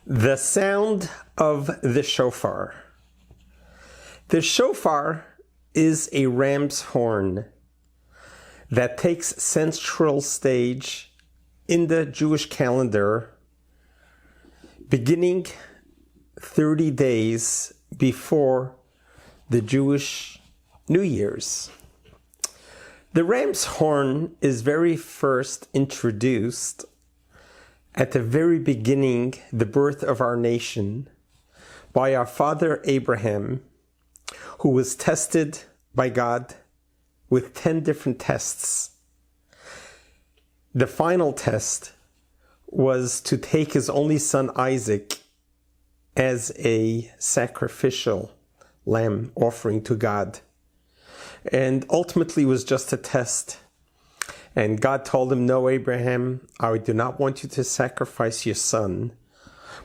The sound of the shofar. The shofar is a ram's horn that takes central stage in the Jewish calendar beginning 30 days before the Jewish New Year's. The ram's horn is very first introduced at the very beginning, the birth of our nation, by our father Abraham, who was tested by God with 10 different tests. The final test was to take his only son Isaac as a sacrificial lamb offering to God. And ultimately it was just a test. And God told him, "No, Abraham, I do not want you to sacrifice your son,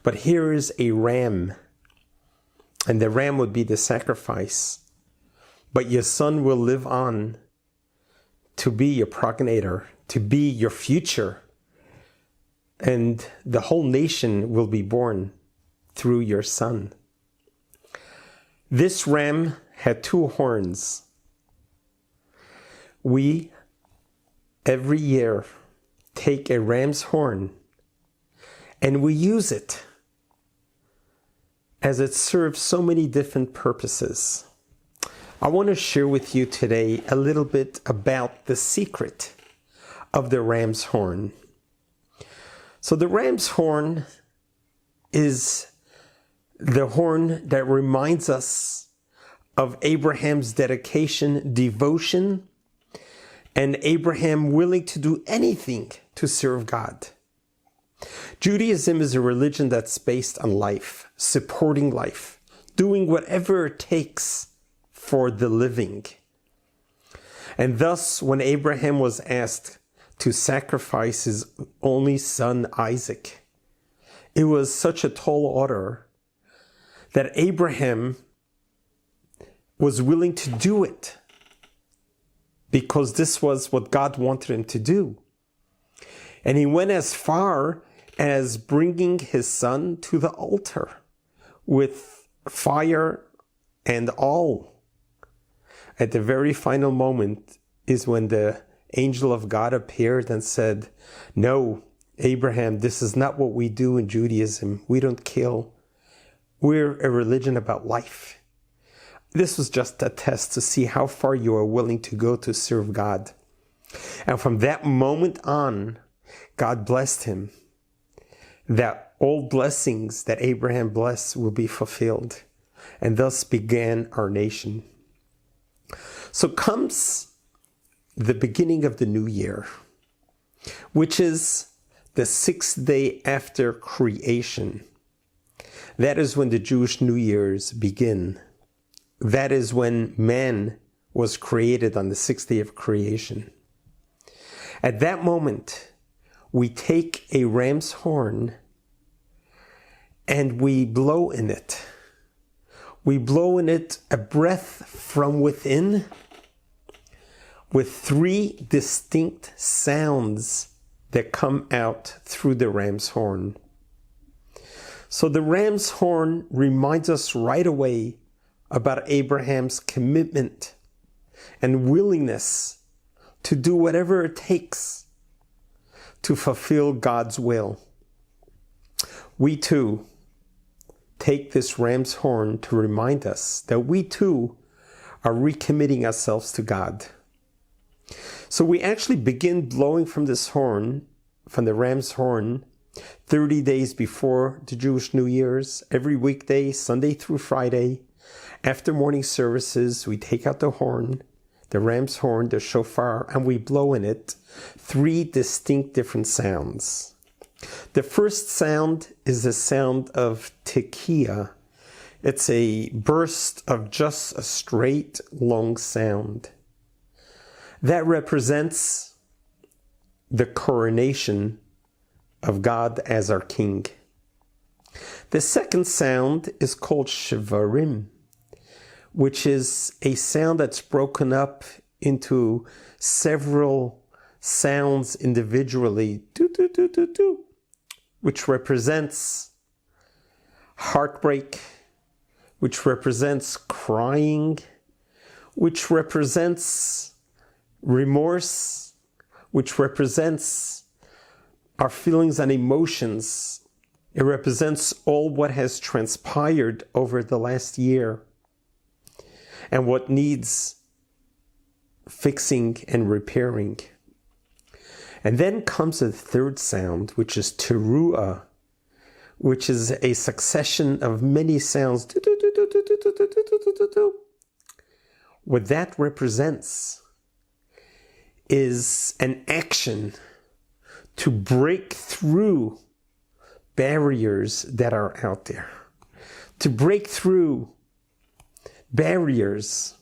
but here is a ram." And the ram would be the sacrifice. But your son will live on to be your progenitor, to be your future. And the whole nation will be born through your son. This ram had 2 horns. We every year take a ram's horn and we use it as it serves so many different purposes. I want to share with you today a little bit about the secret of the ram's horn. So the ram's horn is the horn that reminds us of Abraham's dedication, devotion, and Abraham willing to do anything to serve God. Judaism is a religion that's based on life, supporting life, doing whatever it takes for the living. And thus, when Abraham was asked to sacrifice his only son Isaac, it was such a tall order that Abraham was willing to do it, because this was what God wanted him to do. And he went as far as bringing his son to the altar with fire and all. At the very final moment is when the angel of God appeared and said, "No, Abraham, this is not what we do in Judaism. We don't kill. We're a religion about life." This was just a test to see how far you are willing to go to serve God. And from that moment on, God blessed him, that all blessings that Abraham blessed will be fulfilled. And thus began our nation. So comes the beginning of the new year, which is the 6th day after creation. That is when the Jewish New Year's begin. That is when man was created on the 6th day of creation. At that moment, we take a ram's horn and we blow in it. We blow in it a breath from within with 3 distinct sounds that come out through the ram's horn. So the ram's horn reminds us right away about Abraham's commitment and willingness to do whatever it takes to fulfill God's will. We too take this ram's horn to remind us that we too are recommitting ourselves to God. So we actually begin blowing from this horn, from the ram's horn, 30 days before the Jewish New Year's, every weekday, Sunday through Friday. After morning services, we take out the horn, the ram's horn, the shofar, and we blow in it 3 distinct different sounds. The first sound is the sound of tekiah. It's a burst of just a straight, long sound. That represents the coronation of God as our king. The second sound is called shivarim, which is a sound that's broken up into several sounds individually, which represents heartbreak, which represents crying, which represents remorse, which represents our feelings and emotions. It represents all what has transpired over the last year and what needs fixing and repairing. And then comes a third sound, which is teruah, which is a succession of many sounds. What that represents is an action to break through barriers that are out there, to break through barriers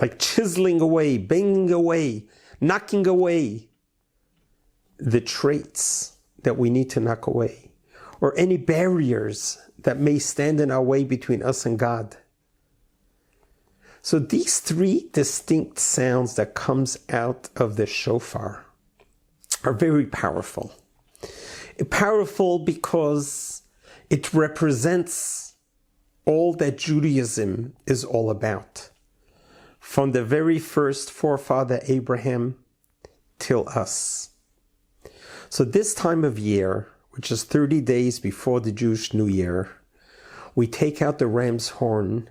like chiseling away, banging away, knocking away the traits that we need to knock away, or any barriers that may stand in our way between us and God. So these three distinct sounds that comes out of the shofar are very powerful. Powerful because it represents all that Judaism is all about, from the very first forefather Abraham till us. So this time of year, which is 30 days before the Jewish New Year, we take out the ram's horn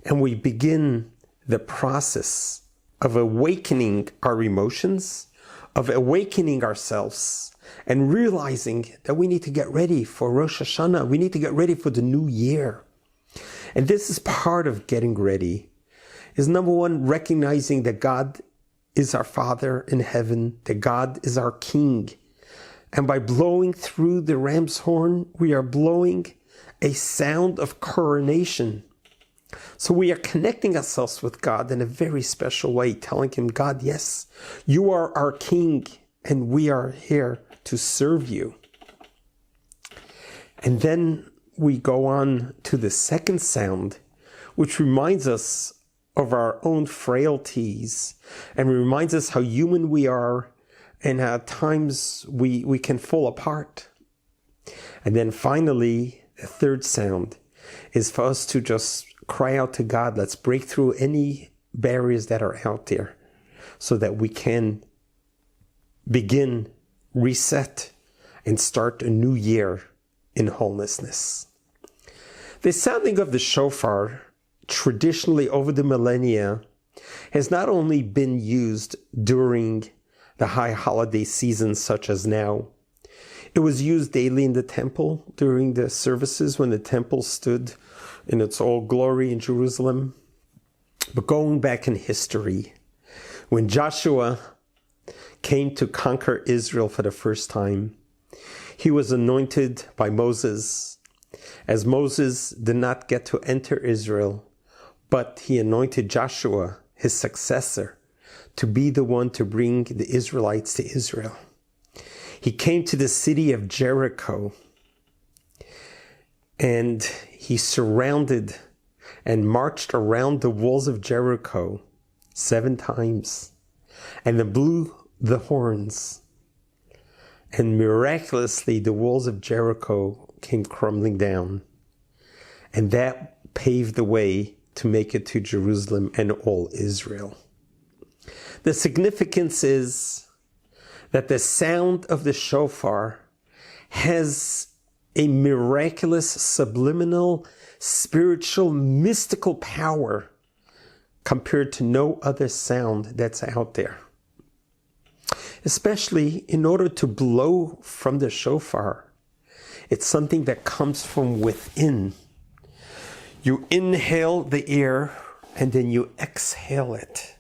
and we begin the process of awakening our emotions, of awakening ourselves, and realizing that we need to get ready for Rosh Hashanah. We need to get ready for the new year. And this is part of getting ready, is number one, recognizing that God is our Father in heaven, that God is our King. And by blowing through the ram's horn, we are blowing a sound of coronation. So we are connecting ourselves with God in a very special way, telling him, God, yes, you are our King, and we are here to serve you. And then we go on to the second sound, which reminds us of our own frailties and reminds us how human we are and how at times we can fall apart. And then finally, the third sound is for us to just cry out to God. Let's break through any barriers that are out there so that we can begin, reset, and start a new year in wholenessness. The sounding of the shofar, traditionally over the millennia, has not only been used during the high holiday seasons such as now. It was used daily in the temple during the services when the temple stood in its all glory in Jerusalem. But going back in history, when Joshua came to conquer Israel for the first time, he was anointed by Moses, as Moses did not get to enter Israel, but he anointed Joshua, his successor, to be the one to bring the Israelites to Israel. He came to the city of Jericho, and he surrounded and marched around the walls of Jericho 7 times, and then blew the horns. And miraculously, the walls of Jericho came crumbling down. And that paved the way to make it to Jerusalem and all Israel. The significance is that the sound of the shofar has a miraculous, subliminal, spiritual, mystical power compared to no other sound that's out there. Especially in order to blow from the shofar, it's something that comes from within. You inhale the air and then you exhale it.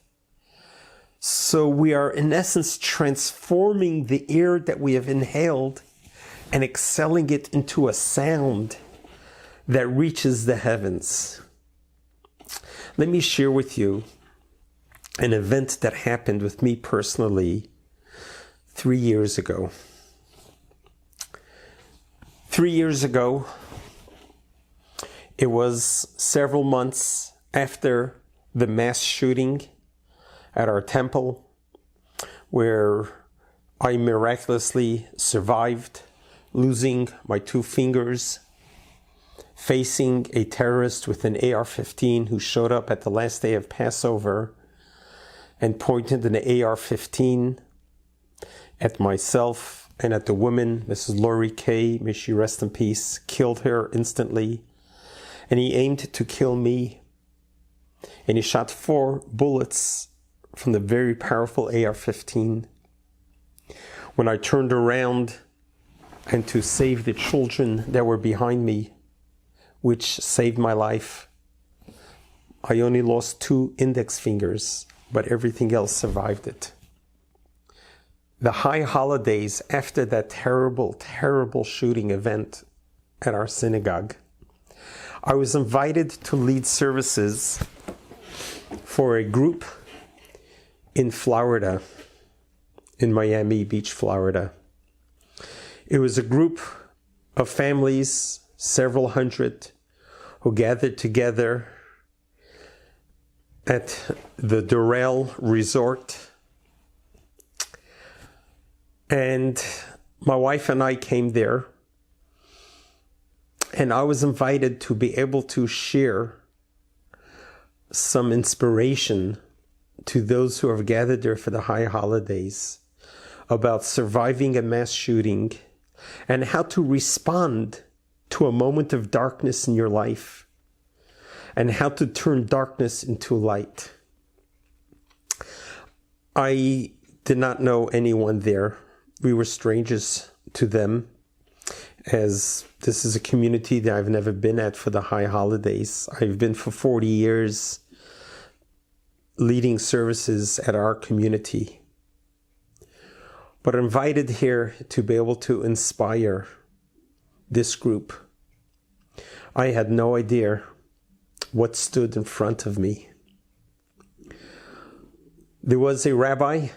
So we are in essence transforming the air that we have inhaled and exhaling it into a sound that reaches the heavens. Let me share with you an event that happened with me personally 3 years ago. 3 years ago, it was several months after the mass shooting at our temple, where I miraculously survived losing my 2 fingers facing a terrorist with an AR-15 who showed up at the last day of Passover and pointed an AR-15 at myself and at the woman, Mrs. Lori Kay, may she rest in peace, killed her instantly. And he aimed to kill me. And he shot 4 bullets from the very powerful AR-15. When I turned around and to save the children that were behind me, which saved my life, I only lost 2 index fingers, but everything else survived it. The high holidays after that terrible, terrible shooting event at our synagogue, I was invited to lead services for a group in Florida, in Miami Beach, Florida. It was a group of families, several hundred, who gathered together at the Doral Resort. And my wife and I came there, and I was invited to be able to share some inspiration to those who have gathered there for the high holidays about surviving a mass shooting and how to respond to a moment of darkness in your life and how to turn darkness into light. I did not know anyone there. We were strangers to them, as this is a community that I've never been at for the high holidays. I've been for 40 years leading services at our community, but invited here to be able to inspire this group. I had no idea what stood in front of me. There was a rabbi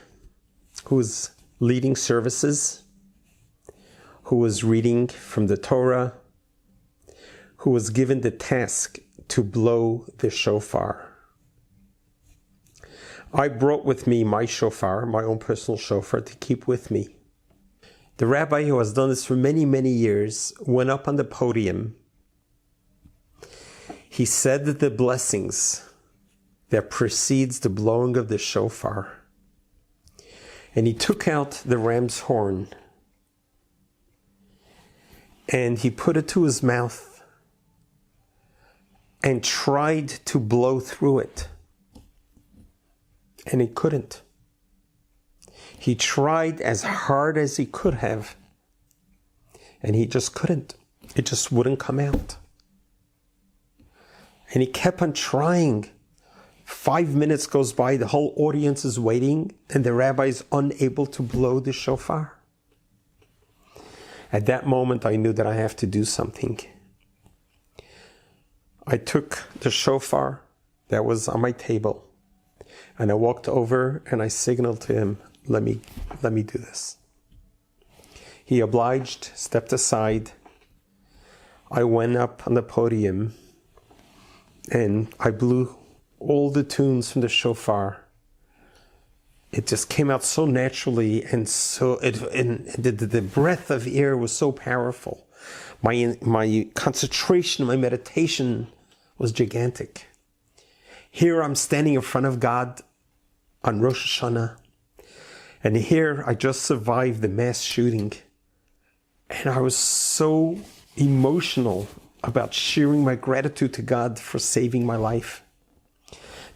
who was leading services, who was reading from the Torah, who was given the task to blow the shofar. I brought with me my shofar, my own personal shofar, to keep with me. The rabbi, who has done this for many, many years, went up on the podium. He said the blessings that precedes the blowing of the shofar. And he took out the ram's horn and he put it to his mouth and tried to blow through it. And he couldn't. He tried as hard as he could have, and he just couldn't. It just wouldn't come out. And he kept on trying. 5 minutes goes by, the whole audience is waiting, and the rabbi is unable to blow the shofar. At that moment, I knew that I have to do something. I took the shofar that was on my table, and I walked over and I signaled to him, let me do this. He obliged, stepped aside. I went up on the podium and I blew all the tunes from the shofar. It just came out so naturally, and the breath of air was so powerful. My concentration, my meditation was gigantic. Here I'm standing in front of God on Rosh Hashanah, and here I just survived the mass shooting, and I was so emotional about sharing my gratitude to God for saving my life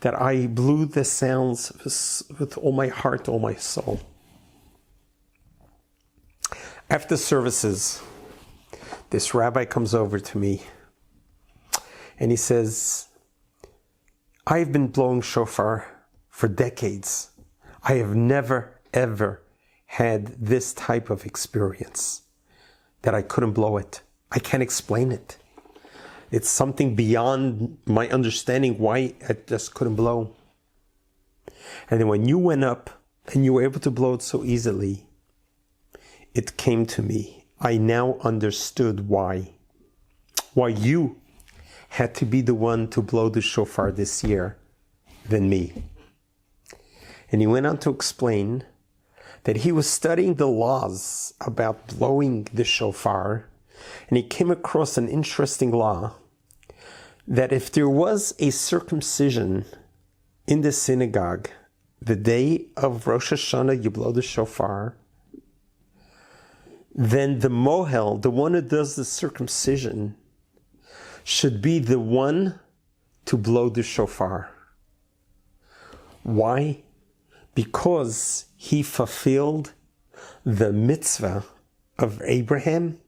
that I blew the sounds with all my heart, all my soul. After services, this rabbi comes over to me and he says, I've been blowing shofar for decades. I have never, ever had this type of experience that I couldn't blow it. I can't explain it. It's something beyond my understanding why I just couldn't blow. And then when you went up and you were able to blow it so easily, it came to me. I now understood why. Why you had to be the one to blow the shofar this year than me. And he went on to explain that he was studying the laws about blowing the shofar And he came across an interesting law that if there was a circumcision in the synagogue, the day of Rosh Hashanah, you blow the shofar, then the mohel, the one who does the circumcision, should be the one to blow the shofar. Why? Because he fulfilled the mitzvah of Abraham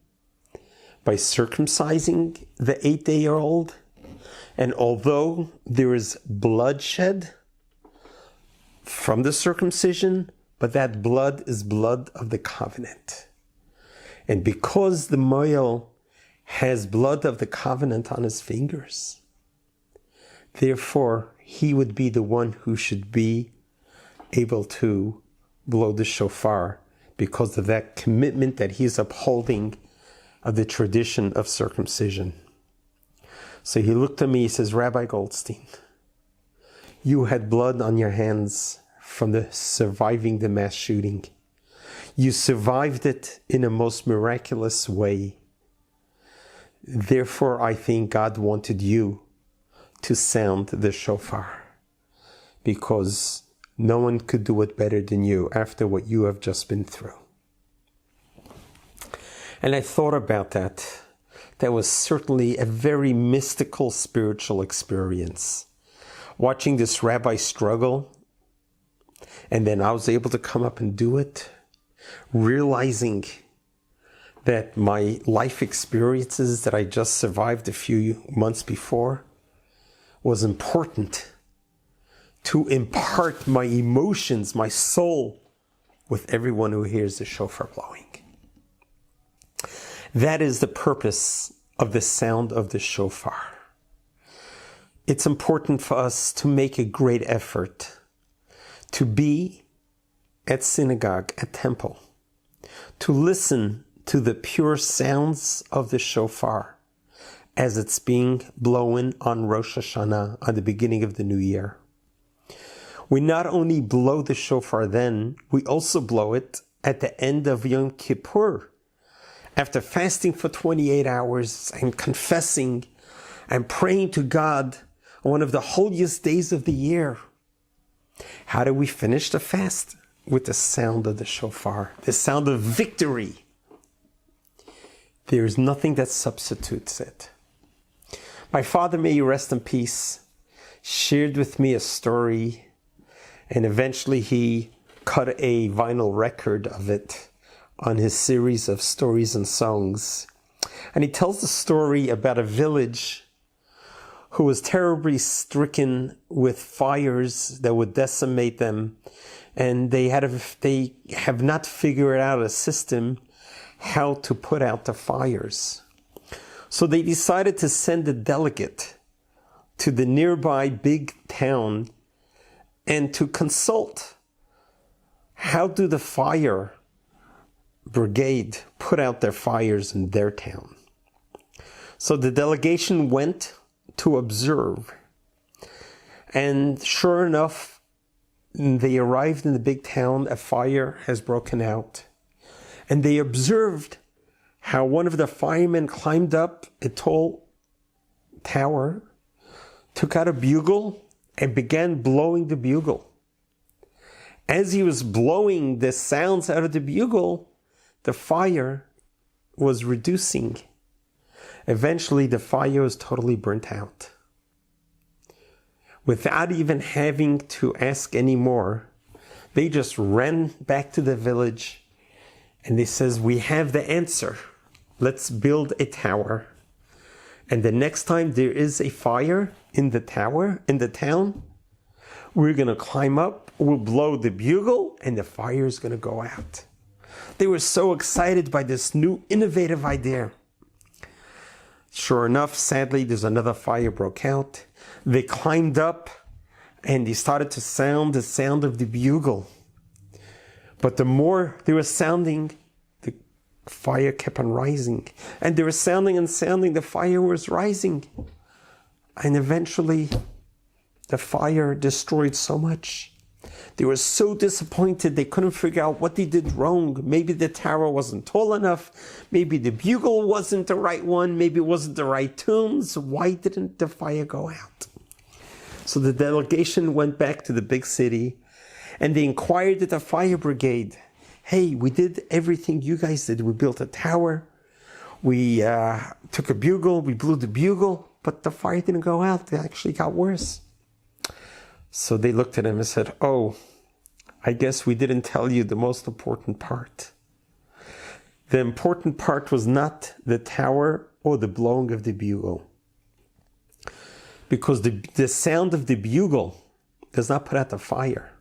by circumcising the 8-day-old. And although there is bloodshed from the circumcision, but that blood is blood of the covenant. And because the mohel has blood of the covenant on his fingers, therefore he would be the one who should be able to blow the shofar because of that commitment that he's upholding of the tradition of circumcision. So he looked at me, he says, Rabbi Goldstein, you had blood on your hands from surviving the mass shooting. You survived it in a most miraculous way. Therefore, I think God wanted you to sound the shofar, because no one could do it better than you after what you have just been through. And I thought about that. That was certainly a very mystical spiritual experience. Watching this rabbi struggle, and then I was able to come up and do it, realizing that my life experiences that I just survived a few months before was important to impart my emotions, my soul, with everyone who hears the shofar blowing. That is the purpose of the sound of the shofar. It's important for us to make a great effort to be at synagogue, at temple, to listen to the pure sounds of the shofar as it's being blown on Rosh Hashanah, on the beginning of the new year. We not only blow the shofar then, we also blow it at the end of Yom Kippur. After fasting for 28 hours and confessing and praying to God on one of the holiest days of the year. How do we finish the fast? With the sound of the shofar, the sound of victory. There is nothing that substitutes it. My father, may he rest in peace, shared with me a story, and eventually he cut a vinyl record of it on his series of stories and songs. And he tells the story about a village who was terribly stricken with fires that would decimate them. And they have not figured out a system how to put out the fires. So they decided to send a delegate to the nearby big town and to consult how do the fire brigade put out their fires in their town. So the delegation went to observe. And sure enough, they arrived in the big town, a fire has broken out. And they observed how one of the firemen climbed up a tall tower, took out a bugle, and began blowing the bugle. As he was blowing the sounds out of the bugle, the fire was reducing. Eventually, the fire was totally burnt out. Without even having to ask any more, they just ran back to the village and they says, we have the answer. Let's build a tower. And the next time there is a fire in the tower, in the town, we're going to climb up, we'll blow the bugle, and the fire is going to go out. They were so excited by this new innovative idea. Sure enough, sadly, there's another fire broke out. They climbed up and they started to sound the sound of the bugle. But the more they were sounding, the fire kept on rising. And they were sounding and sounding, the fire was rising. And eventually, the fire destroyed so much They were so disappointed. They couldn't figure out what they did wrong. Maybe the tower wasn't tall enough. Maybe the bugle wasn't the right one. Maybe it wasn't the right tunes. Why didn't the fire go out? So the delegation went back to the big city and they inquired at the fire brigade. Hey, we did everything you guys did. We built a tower. We took a bugle. We blew the bugle. But the fire didn't go out. It actually got worse. So they looked at him and said, oh, I guess we didn't tell you the most important part. The important part was not the tower or the blowing of the bugle. Because the sound of the bugle does not put out the fire.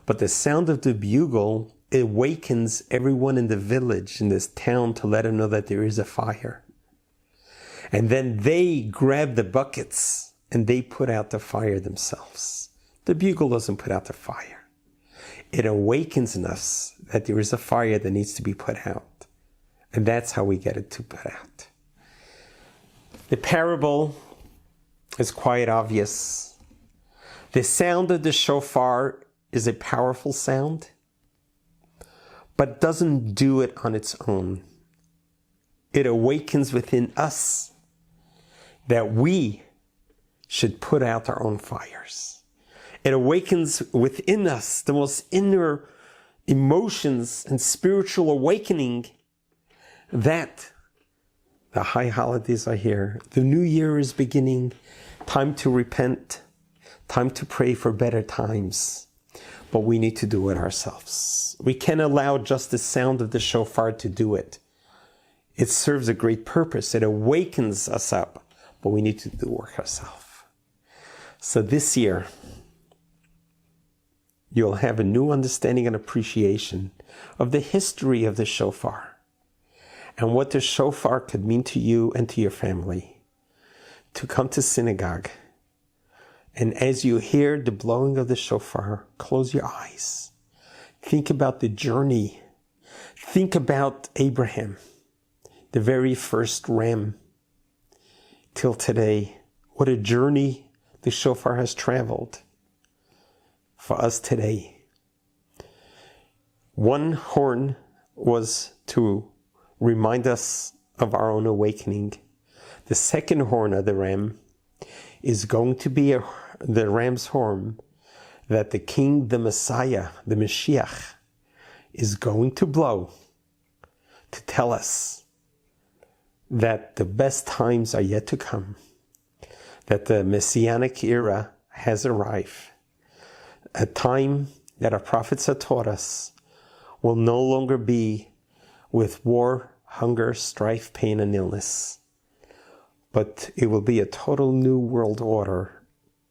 But the sound of the bugle awakens everyone in the village, in this town, to let them know that there is a fire. And then they grab the buckets and they put out the fire themselves. The bugle doesn't put out the fire. It awakens in us that there is a fire that needs to be put out. And that's how we get it to put out. The parable is quite obvious. The sound of the shofar is a powerful sound, but doesn't do it on its own. It awakens within us that we should put out our own fires. It awakens within us the most inner emotions and spiritual awakening that the high holidays are here. The new year is beginning. Time to repent. Time to pray for better times. But we need to do it ourselves. We can't allow just the sound of the shofar to do it. It serves a great purpose. It awakens us up. But we need to do the work ourselves. So this year, you'll have a new understanding and appreciation of the history of the shofar and what the shofar could mean to you and to your family. To come to synagogue, and as you hear the blowing of the shofar, close your eyes. Think about the journey. Think about Abraham, the very first ram, till today. What a journey the shofar has traveled for us today. One horn was to remind us of our own awakening. The second horn of the ram is going to be the ram's horn that the King, the Messiah, the Mashiach, is going to blow to tell us that the best times are yet to come, that the Messianic era has arrived, a time that our prophets have taught us will no longer be with war, hunger, strife, pain, and illness, but it will be a total new world order.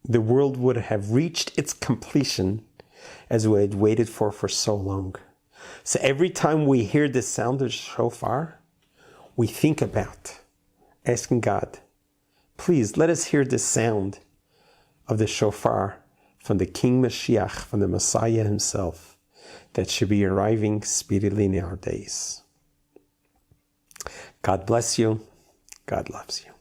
The world would have reached its completion as we had waited for so long. So every time we hear the sound of shofar, we think about asking God, please let us hear the sound of the shofar from the King Mashiach, from the Messiah himself, that should be arriving speedily in our days. God bless you. God loves you.